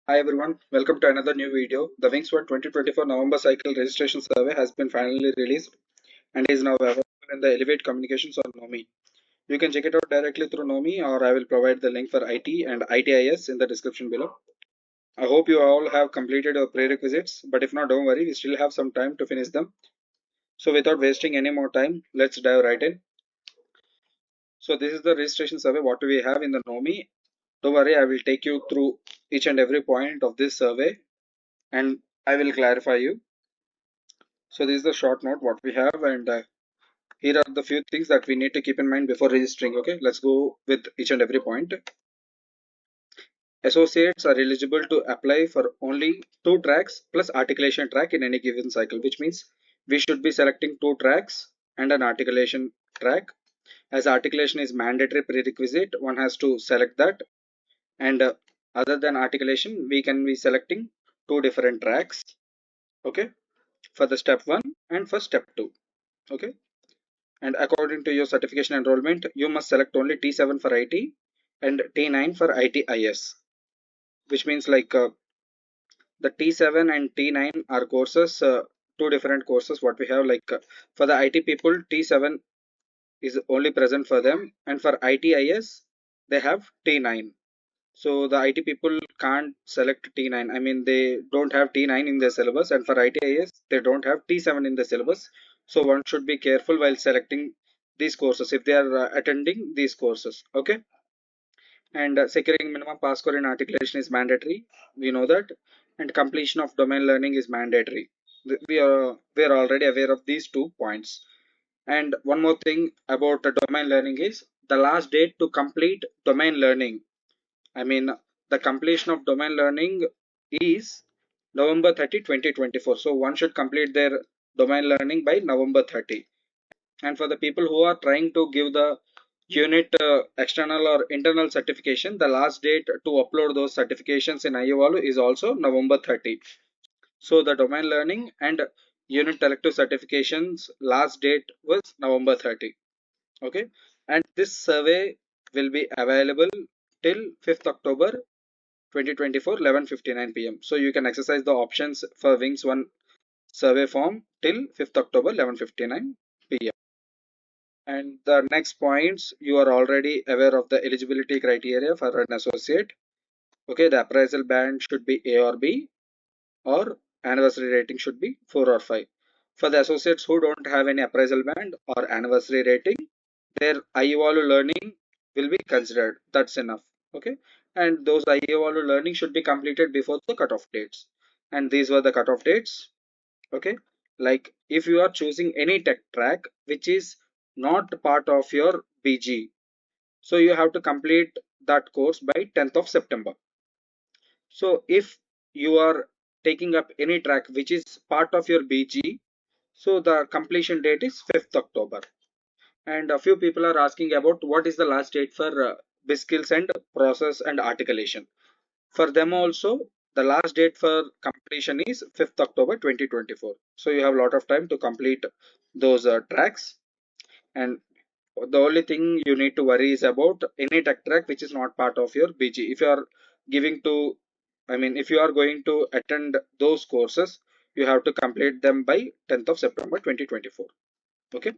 Hi everyone, welcome to another new video. The WINGS1 2024 November cycle registration survey has been finally released and is now available in the Elevate Communications on NOMI. You can check it out directly through NOMI, or I will provide the link for IT and ITIS in the description below. I hope you all have completed your prerequisites, but if not, don't worry, we still have some time to finish them. So without wasting any more time, let's dive right in. So this is the registration survey, what we have in the NOMI. Don't worry, I will take you through each and every point of this survey and I will clarify you. So this is the short note what we have, and here are the few things that we need to keep in mind before registering. Okay, let's go with each and every point. Associates are eligible to apply for only 2 tracks plus articulation track in any given cycle, which means we should be selecting 2 tracks and an articulation track. As articulation is mandatory prerequisite, one has to select that, and other than articulation, we can be selecting 2 different tracks. Okay, for the step 1 and for step 2. Okay, and according to your certification enrollment, you must select only T7 for IT and T9 for ITIS, which means like the T7 and T9 are courses, 2 different courses what we have. Like for the IT people, T7 is only present for them, and for ITIS they have T9. So the IT people can't select T9. I mean, they don't have T9 in their syllabus, and for ITIS they don't have T7 in the syllabus. So one should be careful while selecting these courses if they are attending these courses. Okay, and securing minimum pass score in articulation is mandatory, we know that, and completion of domain learning is mandatory. We are already aware of these 2 points. And one more thing about the domain learning is the last date to complete domain learning. I mean, the completion of domain learning is November 30 2024. So one should complete their domain learning by November 30. And for the people who are trying to give the unit external or internal certification, the last date to upload those certifications in IEVALU is also November 30. So the domain learning and unit elective certifications last date was November 30. Okay, and this survey will be available till 5th October 2024 11:59 p.m. So you can exercise the options for WINGS1 survey form till 5th October 11:59 p.m. And the next points, you are already aware of the eligibility criteria for an associate. Okay, the appraisal band should be A or B, or anniversary rating should be 4 or 5. For the associates who don't have any appraisal band or anniversary rating, their IEVALU learning will be considered. That's enough. Okay, and those IEVALU learning should be completed before the cutoff dates. And these were the cutoff dates. Okay, like if you are choosing any tech track which is not part of your BG, so you have to complete that course by 10th of September. So if you are taking up any track which is part of your BG, so the completion date is 5th October. And a few people are asking about what is the last date for BizSkills and process and articulation. For them also, the last date for completion is 5th October 2024. So you have a lot of time to complete those tracks. And the only thing you need to worry is about any tech track which is not part of your BG. If you are giving to, I mean, if you are going to attend those courses, you have to complete them by 10th of September 2024. Okay.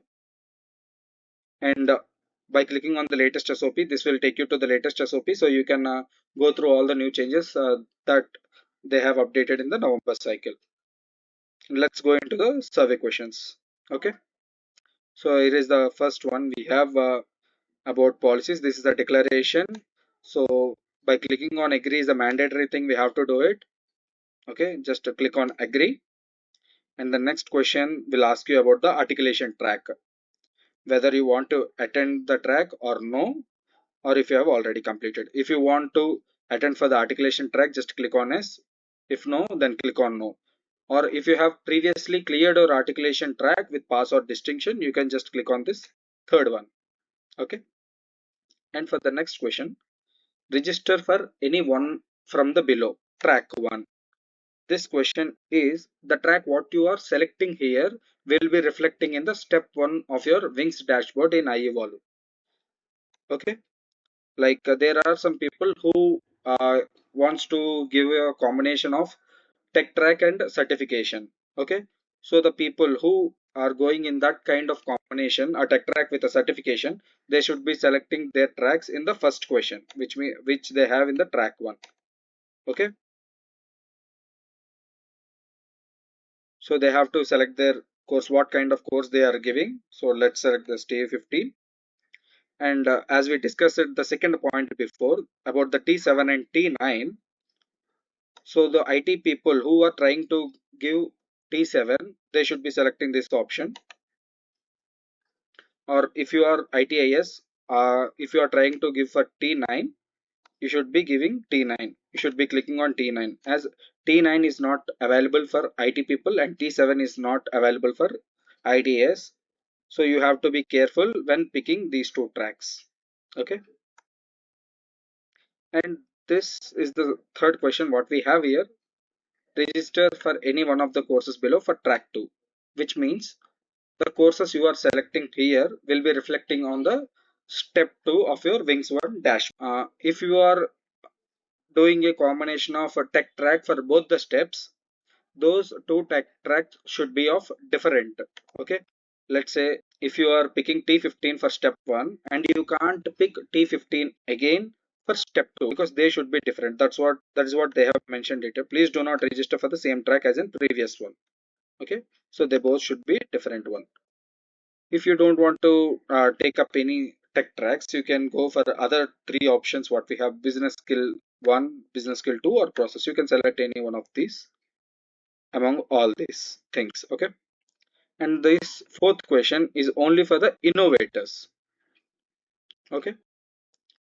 And by clicking on the latest SOP, this will take you to the latest SOP, so you can go through all the new changes that they have updated in the November cycle. Let's go into the survey questions. Okay, so here is the first one. We have about policies. This is the declaration. So by clicking on agree is the mandatory thing, we have to do it. Okay, just to click on agree, and the next question will ask you about the articulation track, whether you want to attend the track or no, or if you have already completed. If you want to attend for the articulation track, just click on yes. If no, then click on no. Or if you have previously cleared your articulation track with pass or distinction, you can just click on this third one. Okay. And for the next question, register for any one from the below track 1. This question is the track what you are selecting here will be reflecting in the step 1 of your Wings dashboard in IEVALU. Okay, like there are some people who wants to give a combination of tech track and certification. Okay, so the people who are going in that kind of combination, a tech track with a certification, they should be selecting their tracks in the first question, which they have in the track one. Okay, so they have to select their course, what kind of course they are giving. So let's select the stay 15. And as we discussed the second point before about the T7 and T9, so the IT people who are trying to give T7, they should be selecting this option. Or if you are ITIS, if you are trying to give for T9, you should be giving T9. You should be clicking on T9, as T9 is not available for IT people and T7 is not available for ITIS. So you have to be careful when picking these two tracks. Okay. And this is the third question what we have here. Register for any one of the courses below for track 2, which means the courses you are selecting here will be reflecting on the step 2 of your Wings1 dash. If you are doing a combination of a tech track for both the steps, those two tech tracks should be of different. Okay, let's say if you are picking T15 for step 1 and you can't pick T15 again for step 2 because they should be different. That is what they have mentioned it. Please do not register for the same track as in previous one. Okay, so they both should be different one. If you don't want to take up any tech tracks, you can go for the other three options what we have: business skill 1, business skill 2, or process. You can select any one of these among all these things. Okay, and this fourth question is only for the innovators. Okay,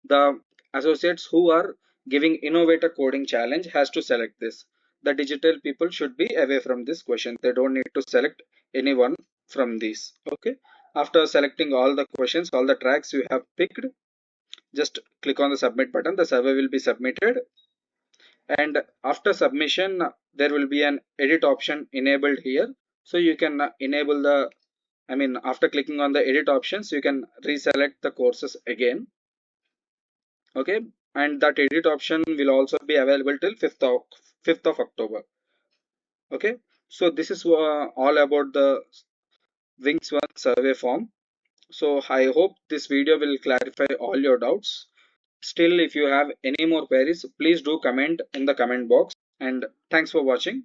the associates who are giving innovator coding challenge has to select this. The digital people should be away from this question. They don't need to select anyone from these. Okay, after selecting all the questions, all the tracks you have picked, just click on the submit button. The survey will be submitted, and after submission there will be an edit option enabled here. So you can enable the, after clicking on the edit options, you can reselect the courses again. Okay, and that edit option will also be available till 5th of October. Okay, so this is all about the Wings1 survey form. So I hope this video will clarify all your doubts. Still, if you have any more queries, please do comment in the comment box, and thanks for watching.